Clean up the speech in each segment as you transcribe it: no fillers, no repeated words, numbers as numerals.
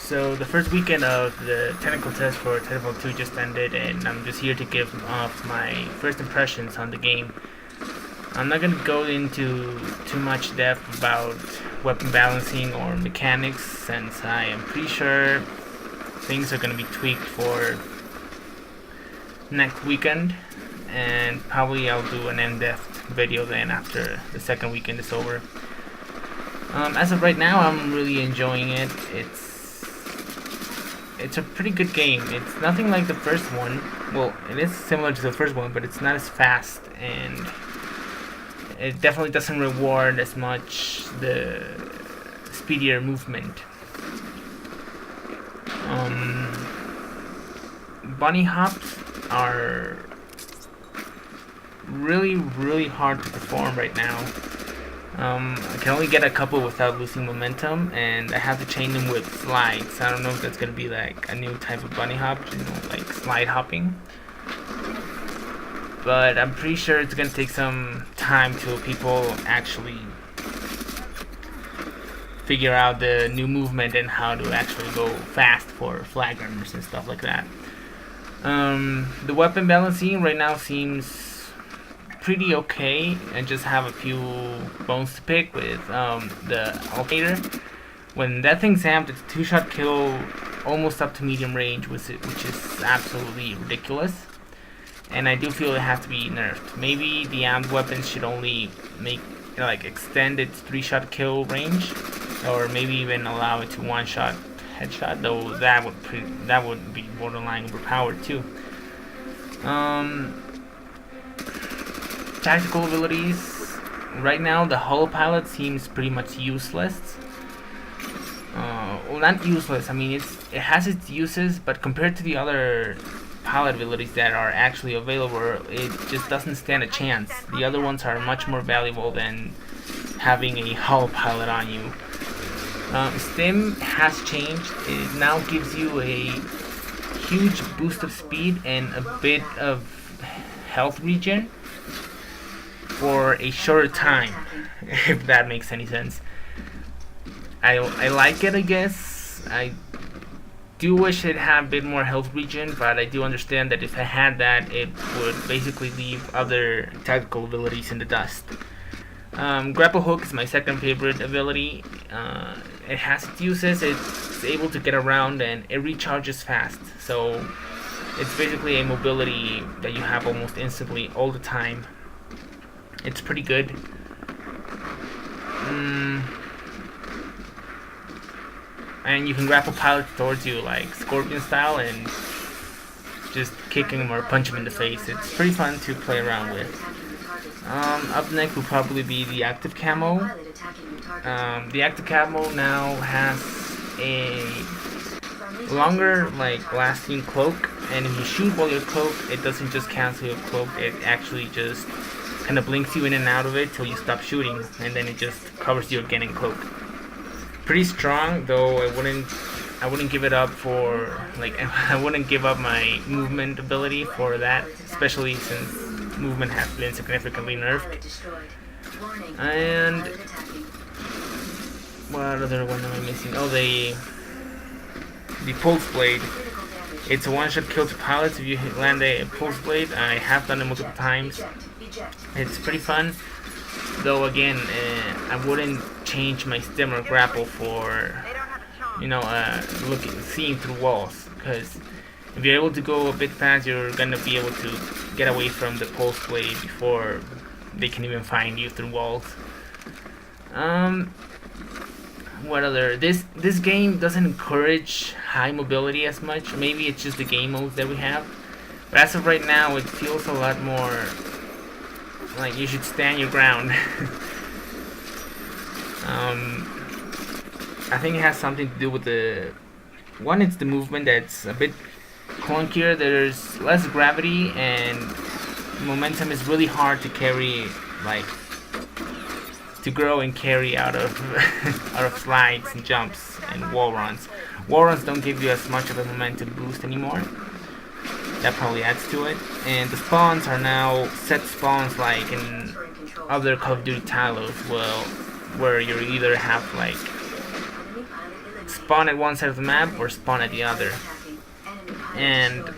So the first weekend of the technical test for Titanfall 2 just ended, and I'm just here to give off my first impressions on the game. I'm not going to go into too much depth about weapon balancing or mechanics, since I am pretty sure things are going to be tweaked for next weekend, and probably I'll do an in-depth video then after the second weekend is over. As of right now, I'm really enjoying it. It's a pretty good game. It's nothing like the first one. Well, it is similar to the first one, but it's not as fast, and it definitely doesn't reward as much the speedier movement. Bunny hops are really hard to perform right now. I can only get a couple without losing momentum, and I have to chain them with slides. I don't know if that's gonna be like a new type of bunny hop, like slide hopping. But I'm pretty sure it's gonna take some time till people actually figure out the new movement and how to actually go fast for flag runners and stuff like that. The weapon balancing right now seems pretty okay, and just have a few bones to pick with the allocator. When that thing's amped, it's a 2-shot kill almost up to medium range, which is absolutely ridiculous. And I do feel it has to be nerfed. Maybe the amped weapons should only extend its 3-shot kill range, or maybe even allow it to 1-shot headshot. Though that would be borderline overpowered too. Tactical abilities. Right now, the Hollow Pilot seems pretty much useless. Well, not useless. I mean, it has its uses, but compared to the other pilot abilities that are actually available, it just doesn't stand a chance. The other ones are much more valuable than having a Hollow Pilot on you. Stim has changed. It now gives you a huge boost of speed and a bit of health regen for a shorter time, if that makes any sense. I like it, I guess. I do wish it had a bit more health regen, but I do understand that if I had that, it would basically leave other tactical abilities in the dust. Grapple Hook is my second favorite ability. It has its uses. It's able to get around, and it recharges fast. So it's basically a mobility that you have almost instantly all the time. It's pretty good. And you can grapple pilots towards you like Scorpion style and just kick him or punch him in the face. It's pretty fun to play around with. Up next will probably be the active camo. The active camo now has a longer lasting cloak, and if you shoot while you're cloaked, it doesn't just cancel your cloak, it actually just kind of blinks you in and out of it till you stop shooting, and then it just covers you again in cloak. Pretty strong, though I wouldn't give it up for I wouldn't give up my movement ability for that, especially since movement has been significantly nerfed. And what other one am I missing? Oh, the Pulse Blade. It's a 1-shot kill to pilots if you land a Pulse Blade. I have done it multiple times. It's pretty fun, though again, I wouldn't change my stim or grapple for, seeing through walls, because if you're able to go a bit fast, you're gonna be able to get away from the Pulse Blade before they can even find you through walls. What other? This game doesn't encourage high mobility as much. Maybe it's just the game modes that we have, but as of right now, it feels a lot more like you should stand your ground. I think it has something to do with it's the movement that's a bit clunkier. There's less gravity, and momentum is really hard to carry, to grow and carry out of out of slides and jumps and wall runs. Wall runs don't give you as much of a momentum boost anymore. That probably adds to it. And the spawns are now set spawns like in other Call of Duty titles, where you either have spawn at one side of the map or spawn at the other. And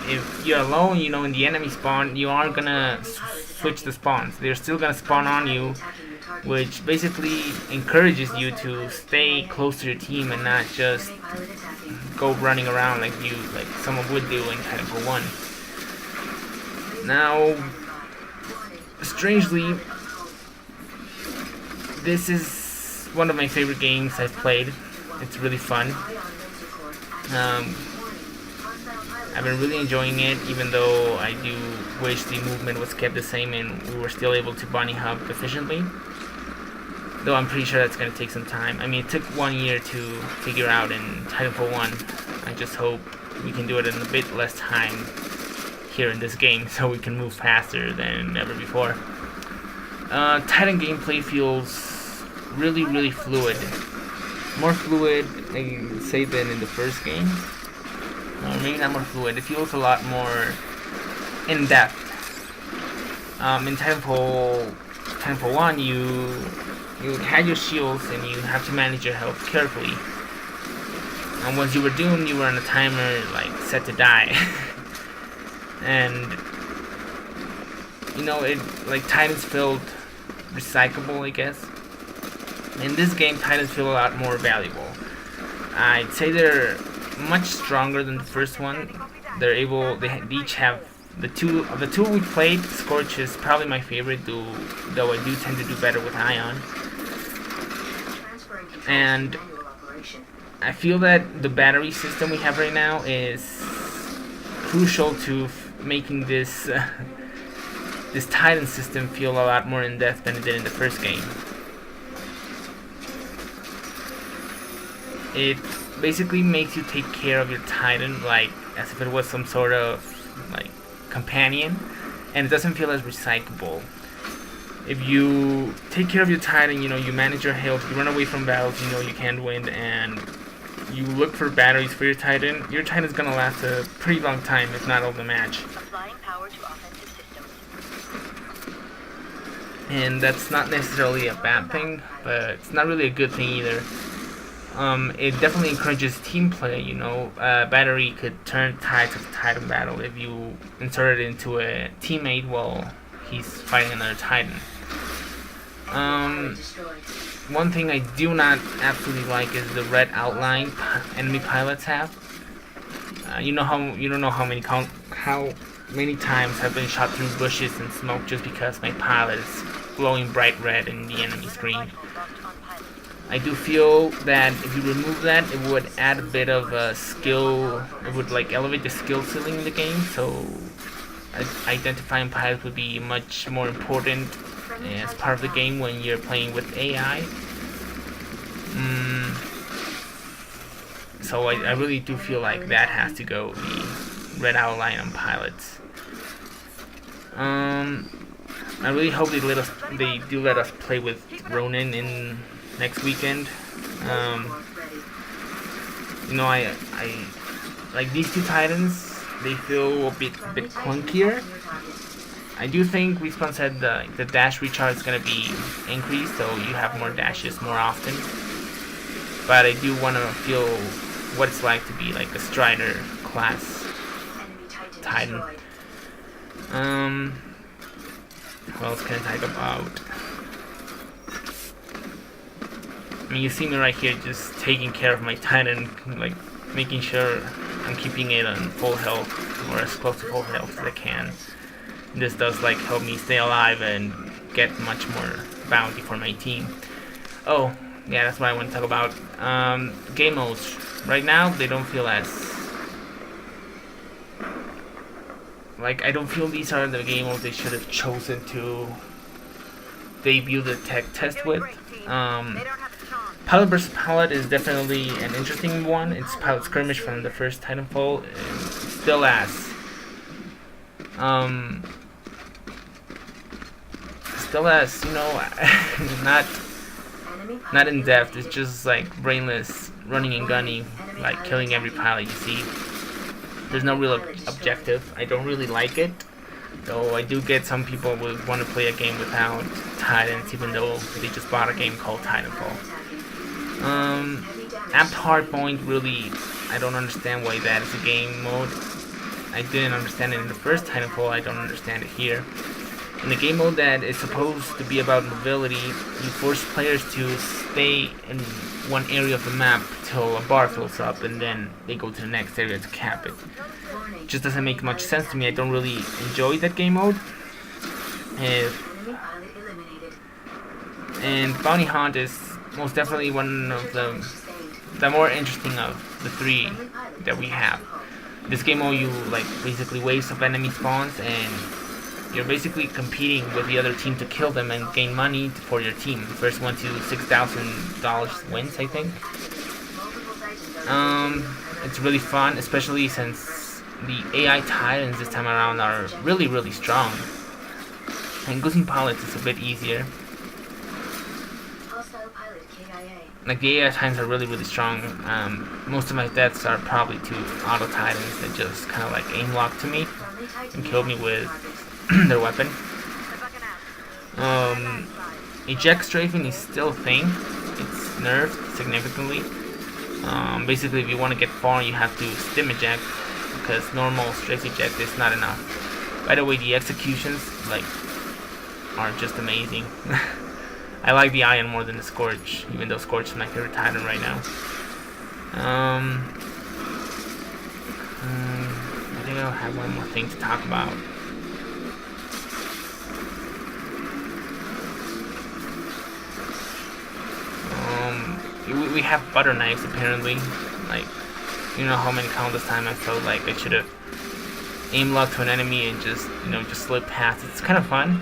if you're alone, you know, in the enemy spawn, you aren't gonna switch the spawns. They're still gonna spawn on you, which basically encourages you to stay close to your team and not just go running around like someone would do in Titanfall 1. Now, strangely, this is one of my favorite games I've played. It's really fun. I've been really enjoying it, even though I do wish the movement was kept the same and we were still able to bunny hop efficiently. Though I'm pretty sure that's going to take some time. I mean, it took 1 year to figure out in Titanfall 1. I just hope we can do it in a bit less time here in this game so we can move faster than ever before. Titan gameplay feels really fluid. More fluid, I say, than in the first game. Or maybe not more fluid. It feels a lot more in depth. In Titanfall 1, you had your shields and you have to manage your health carefully. And once you were doomed, you were on a timer set to die. And you know, Titans felt recyclable, I guess. In this game, Titans feel a lot more valuable. I'd say they're much stronger than the first one. They each have the two we played. Scorch is probably my favorite, though I do tend to do better with Ion. And I feel that the battery system we have right now is crucial to making this this Titan system feel a lot more in depth than it did in the first game. It basically makes you take care of your Titan as if it was some sort of companion, and it doesn't feel as recyclable. If you take care of your Titan, you know, you manage your health, you run away from battles you know you can't win, and you look for batteries for your Titan's gonna last a pretty long time, if not all the match. And that's not necessarily a bad thing, but it's not really a good thing either. It definitely encourages team play, you know. Battery could turn tides of Titan battle if you insert it into a teammate while he's fighting another Titan. One thing I do not absolutely like is the red outline enemy pilots have. You don't know how many times I've been shot through bushes and smoke just because my pilot is glowing bright red in the enemy screen. I do feel that if you remove that, it would add a bit of a skill. It would elevate the skill ceiling in the game. So identifying pilots would be much more important as part of the game when you're playing with AI. So I really do feel like that has to go, the red outline on pilots. I really hope they do let us play with Ronin in next weekend. You know, I like these two Titans. They feel a bit clunkier. I do think Respawn said the dash recharge is gonna be increased, so you have more dashes more often. But I do want to feel what it's like to be a Strider class Titan. What else can I talk about? I mean, you see me right here just taking care of my Titan, making sure I'm keeping it on full health, or as close to full health as I can. This does help me stay alive and get much more bounty for my team. Oh, yeah, that's what I want to talk about. Game modes. Right now, they don't feel as... I don't feel these are the game modes they should have chosen to debut the tech test with. Pilot vs. Pilot is definitely an interesting one. It's pilot skirmish from the first Titanfall. Still as, you know, not in depth. It's just brainless running and gunning, killing every pilot you see. There's no real objective. I don't really like it, though I do get some people would want to play a game without Titans, even though they just bought a game called Titanfall. Apt hardpoint, really, I don't understand why that is a game mode. I didn't understand it in the first Titanfall, I don't understand it here. In the game mode that is supposed to be about mobility, you force players to stay in one area of the map till a bar fills up, and then they go to the next area to cap it. It just doesn't make much sense to me. I don't really enjoy that game mode. And Bounty Hunt is most definitely one of the more interesting of the three that we have. This game mode, you like basically waves of enemy spawns, and you're basically competing with the other team to kill them and gain money for your team. First one to $6,000 wins, I think. It's really fun, especially since the AI Titans this time around are really, really strong. And using pilots is a bit easier. Like the AI Titans are really, really strong. Most of my deaths are probably to Auto Titans that just kind of like aim lock to me and kill me with their weapon. Eject strafing is still a thing. It's nerfed significantly. Basically, if you want to get far, you have to stim eject, because normal strafe eject is not enough. By the way, the executions are just amazing. I like the Iron more than the Scorch, even though Scorch is my favorite Titan right now. I think I'll have one more thing to talk about. We have butter knives apparently. Like, you know how many countless times I felt like I should have aim locked to an enemy and just slip past. It's kind of fun.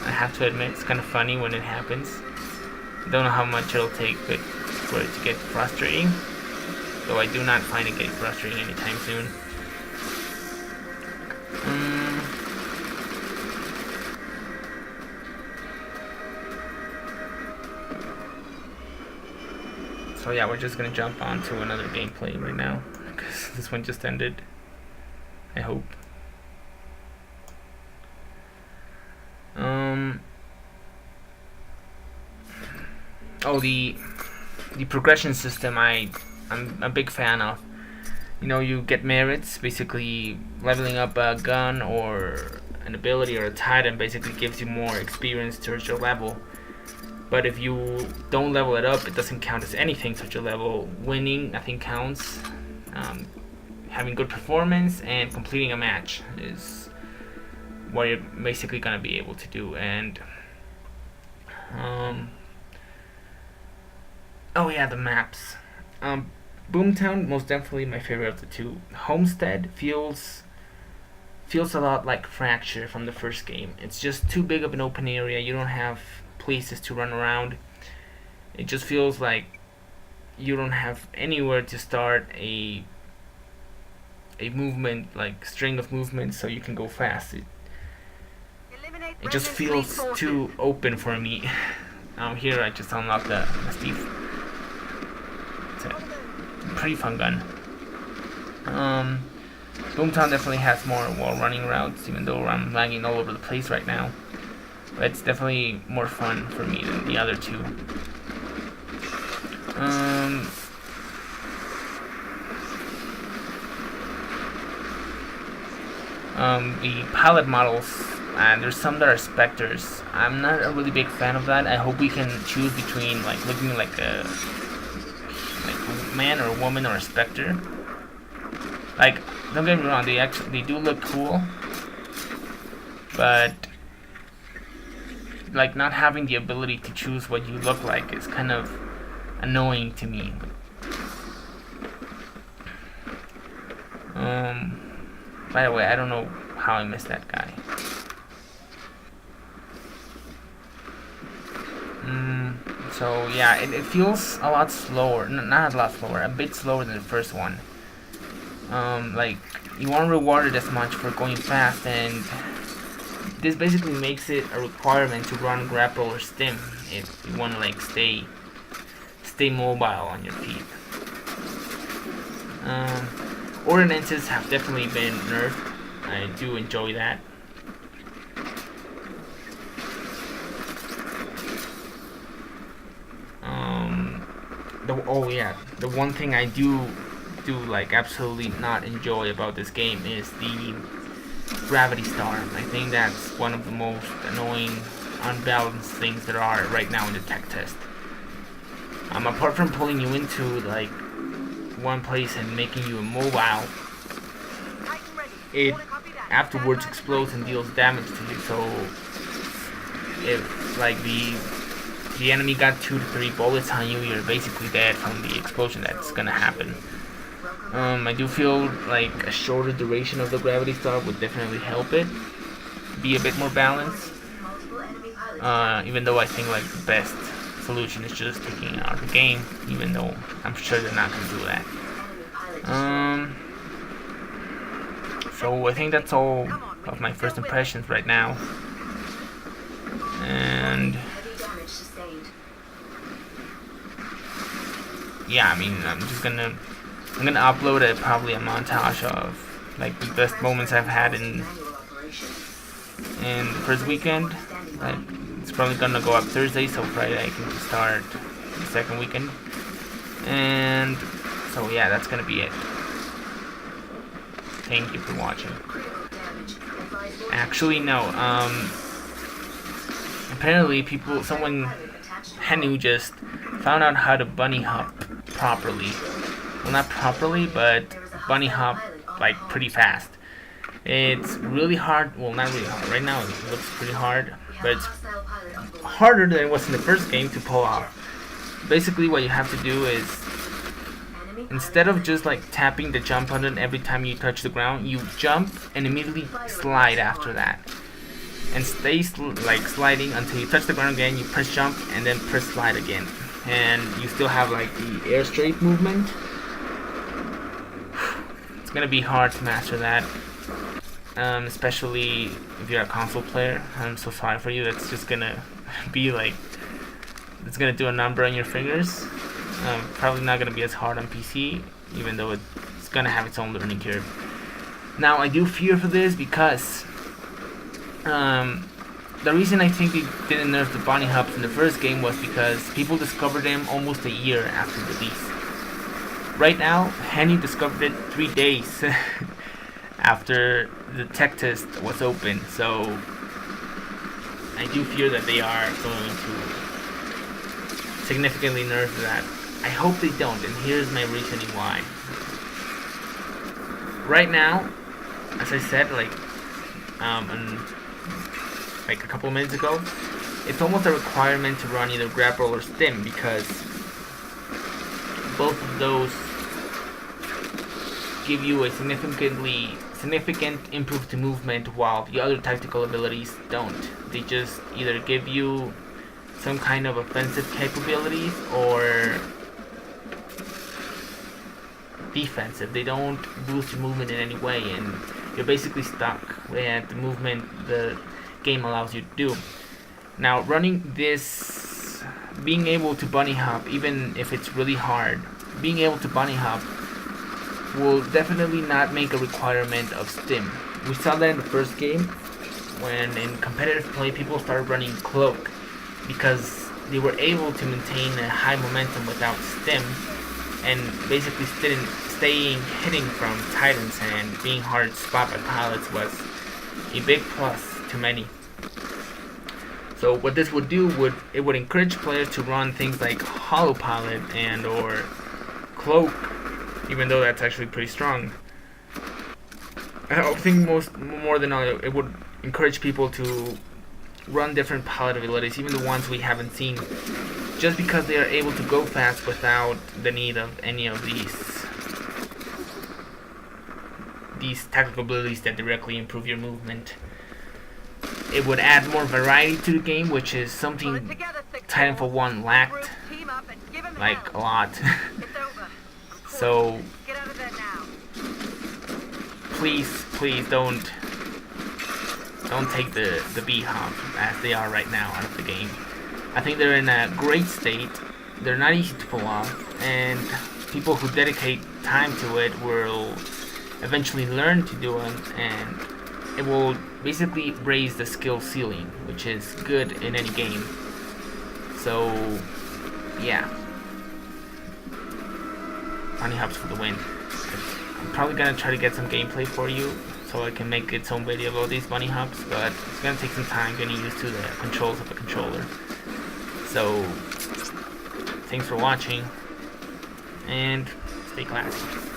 I have to admit, it's kind of funny when it happens. Don't know how much it'll take for it to get frustrating. Though I do not find it getting frustrating anytime soon. So yeah, we're just gonna jump on to another gameplay right now, because this one just ended, I hope. Oh, the progression system I'm a big fan of. You get merits, basically leveling up a gun or an ability or a Titan basically gives you more experience towards your level. But if you don't level it up, it doesn't count as anything towards your level. Winning, I think, counts. Having good performance and completing a match is what you're basically gonna be able to do. And oh yeah, the maps. Boomtown, most definitely my favorite of the two. Homestead feels a lot like Fracture from the first game. It's just too big of an open area. You don't have places to run around. It just feels like you don't have anywhere to start a movement, like string of movements, so you can go fast. It just feels too open for me. Here I just unlocked the Steve. It's a pretty fun gun. Boomtown definitely has more wall running routes, even though I'm lagging all over the place right now. But it's definitely more fun for me than the other two. The pilot models, there's some that are Spectres. I'm not a really big fan of that. I hope we can choose between looking like a man or a woman or a Spectre. Don't get me wrong, they do look cool, but not having the ability to choose what you look like is kind of annoying to me. By the way, I don't know how I missed that guy. So yeah, it feels a lot slower. Not a lot slower, a bit slower than the first one. You aren't rewarded as much for going fast, and this basically makes it a requirement to run grapple or stim if you want to stay mobile on your feet. Ordinances have definitely been nerfed. I do enjoy that. oh yeah, the one thing I do like absolutely not enjoy about this game is the gravity storm. I think that's one of the most annoying, unbalanced things there are right now in the tech test. Apart from pulling you into like one place and making you immobile, it afterwards explodes and deals damage to you. So if like the enemy got 2 to 3 bullets on you, you're basically dead from the explosion that's gonna happen. I do feel like a shorter duration of the gravity storm would definitely help it be a bit more balanced. Even though I think like the best solution is just taking it out of the game, even though I'm sure they're not gonna do that. So I think that's all of my first impressions right now. And yeah, I mean, I'm gonna upload probably a montage of like the best moments I've had in the first weekend. Like, it's probably gonna go up Thursday, so Friday I can start the second weekend. And so yeah, that's gonna be it. Thank you for watching. Actually, no. Apparently, someone, Henu, just found out how to bunny hop properly. Well, not properly, but bunny hop like pretty fast. It's really hard. Well, not really hard. Right now, it looks pretty hard, but it's harder than it was in the first game to pull off. Basically, what you have to do is, instead of just like tapping the jump button every time you touch the ground, you jump and immediately slide after that, and stay sliding until you touch the ground again. You press jump and then press slide again, and you still have like the air straight movement. It's gonna be hard to master that, especially if you're a console player. I'm so sorry for you. That's just gonna be like, it's gonna do a number on your fingers. Probably not gonna be as hard on PC, even though it's gonna have its own learning curve. Now, I do fear for this because the reason I think they didn't nerf the bunny hops in the first game was because people discovered them almost a year after release. Right now, Henny discovered it 3 days after the tech test was open, so I do fear that they are going to significantly nerf that. I hope they don't, and here's my reasoning why. Right now, as I said, like a couple of minutes ago, it's almost a requirement to run either grapple or stim, because both of those give you a significant improve to movement, while the other tactical abilities don't. They just either give you some kind of offensive capabilities or defensive. They don't boost your movement in any way, and you're basically stuck with the movement the game allows you to do. Now, running this, being able to bunny hop, even if it's really hard, being able to bunny hop will definitely not make a requirement of stim. We saw that in the first game, when in competitive play people started running cloak, because they were able to maintain a high momentum without stim, and basically staying hitting from Titans and being hard to spot by pilots was a big plus to many. So what this would do it would encourage players to run things like Hollow Pilot and or Cloak, even though that's actually pretty strong. I think more than all, it would encourage people to run different pilot abilities, even the ones we haven't seen, just because they are able to go fast without the need of any of these tactical abilities that directly improve your movement. It would add more variety to the game, which is something Titanfall 1 lacked, like a lot. So please don't take the B-hop as they are right now out of the game. I think they're in a great state. They're not easy to pull off, and people who dedicate time to it will eventually learn to do it, and it will basically raise the skill ceiling, which is good in any game. So yeah, bunny hops for the win. I'm probably gonna try to get some gameplay for you so I can make its own video about these bunny hops, but it's gonna take some time getting used to the controls of the controller. So, thanks for watching, and stay classy.